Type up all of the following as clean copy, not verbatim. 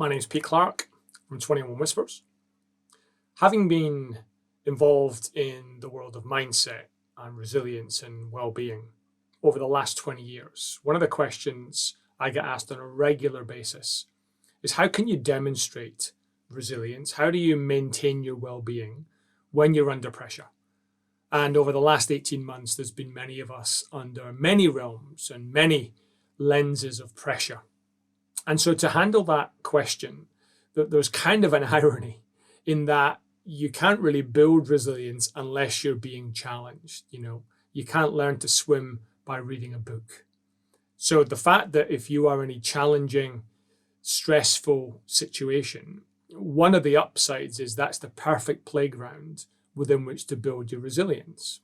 My name's Pete Clark from 21 Whispers. Having been involved in the world of mindset and resilience and well-being over the last 20 years, one of the questions I get asked on a regular basis is how can you demonstrate resilience? How do you maintain your well-being when you're under pressure? And over the last 18 months, there's been many of us under many realms and many lenses of pressure. And so to handle that question, there's kind of an irony in that you can't really build resilience unless you're being challenged. You can't learn to swim by reading a book. So the fact that if you are in a challenging, stressful situation, one of the upsides is that's the perfect playground within which to build your resilience.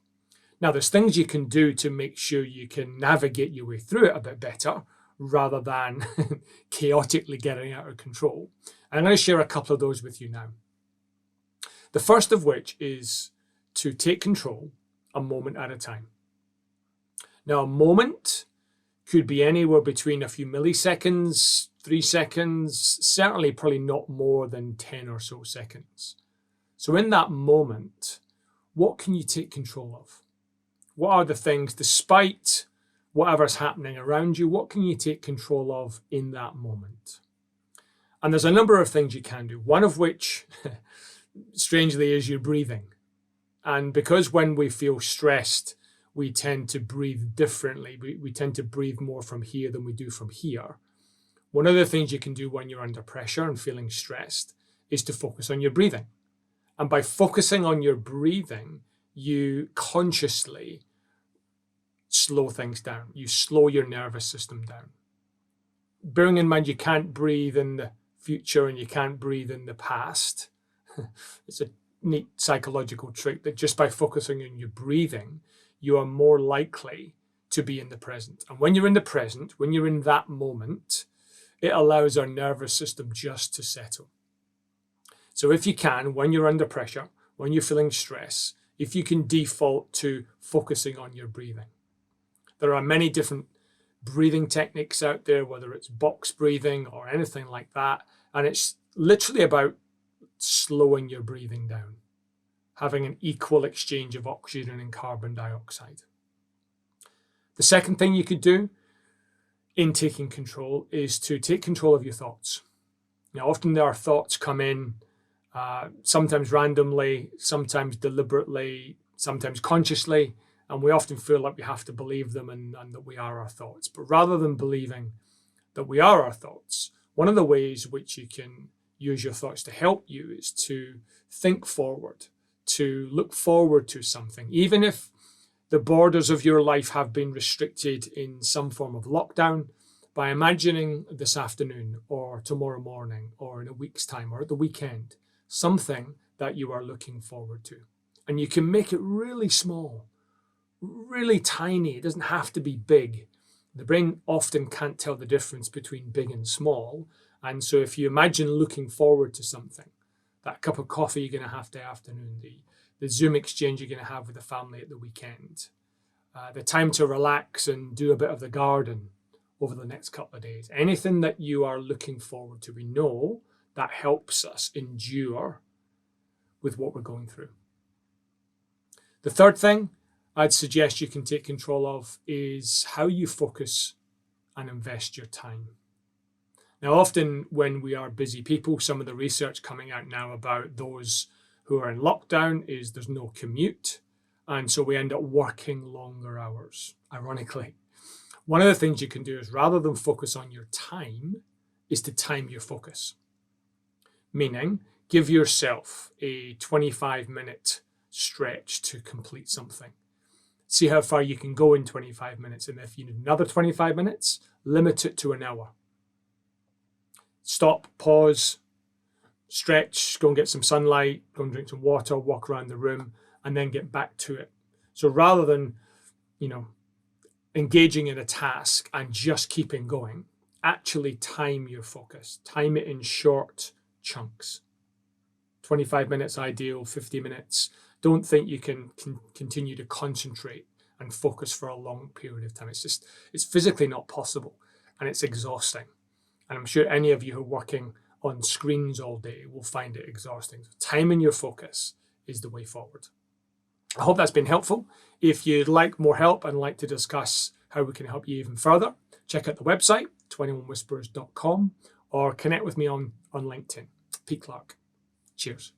Now, there's things you can do to make sure you can navigate your way through it a bit better rather than chaotically getting out of control. And I'm going to share a couple of those with you now. The first of which is to take control a moment at a time. Now, a moment could be anywhere between a few milliseconds, 3 seconds, certainly probably not more than 10 or so seconds. So in that moment, what can you take control of? What are the things, despite whatever's happening around you, what can you take control of in that moment? And there's a number of things you can do, one of which, strangely, is your breathing. And because when we feel stressed, we tend to breathe differently. We tend to breathe more from here than we do from here. One of the things you can do when you're under pressure and feeling stressed is to focus on your breathing. And by focusing on your breathing, you consciously slow things down. You slow your nervous system down. Bearing in mind you can't breathe in the future and you can't breathe in the past. It's a neat psychological trick that just by focusing on your breathing, you are more likely to be in the present. And when you're in the present, when you're in that moment, it allows our nervous system just to settle. So if you can, when you're under pressure, when you're feeling stress, if you can default to focusing on your breathing. There are many different breathing techniques out there, whether it's box breathing or anything like that. And it's literally about slowing your breathing down, having an equal exchange of oxygen and carbon dioxide. The second thing you could do in taking control is to take control of your thoughts. Now, often there are thoughts come in, sometimes randomly, sometimes deliberately, sometimes consciously, and we often feel like we have to believe them and that we are our thoughts. But rather than believing that we are our thoughts, one of the ways which you can use your thoughts to help you is to think forward, to look forward to something. Even if the borders of your life have been restricted in some form of lockdown, by imagining this afternoon or tomorrow morning or in a week's time or at the weekend, something that you are looking forward to. And you can make it really small, really tiny. It doesn't have to be big. The brain often can't tell the difference between big and small. And so if you imagine looking forward to something, that cup of coffee you're going to have the afternoon, the Zoom exchange you're going to have with the family at the weekend, the time to relax and do a bit of the garden over the next couple of days, anything that you are looking forward to, we know that helps us endure with what we're going through. The third thing I'd suggest you can take control of is how you focus and invest your time. Now, often when we are busy people, some of the research coming out now about those who are in lockdown is there's no commute. And so we end up working longer hours, ironically. One of the things you can do is rather than focus on your time, is to time your focus. Meaning, give yourself a 25-minute stretch to complete something. See how far you can go in 25 minutes. And if you need another 25 minutes, limit it to an hour. Stop, pause, stretch, go and get some sunlight, go and drink some water, walk around the room, and then get back to it. So rather than, engaging in a task and just keeping going, actually time your focus. Time it in short chunks. 25 minutes ideal, 50 minutes. Don't think you can continue to concentrate and focus for a long period of time. It's physically not possible, and it's exhausting. And I'm sure any of you who are working on screens all day will find it exhausting. So timing your focus is the way forward. I hope that's been helpful. If you'd like more help and like to discuss how we can help you even further, check out the website, 21whispers.com, or connect with me on LinkedIn. Pete Clark. Cheers.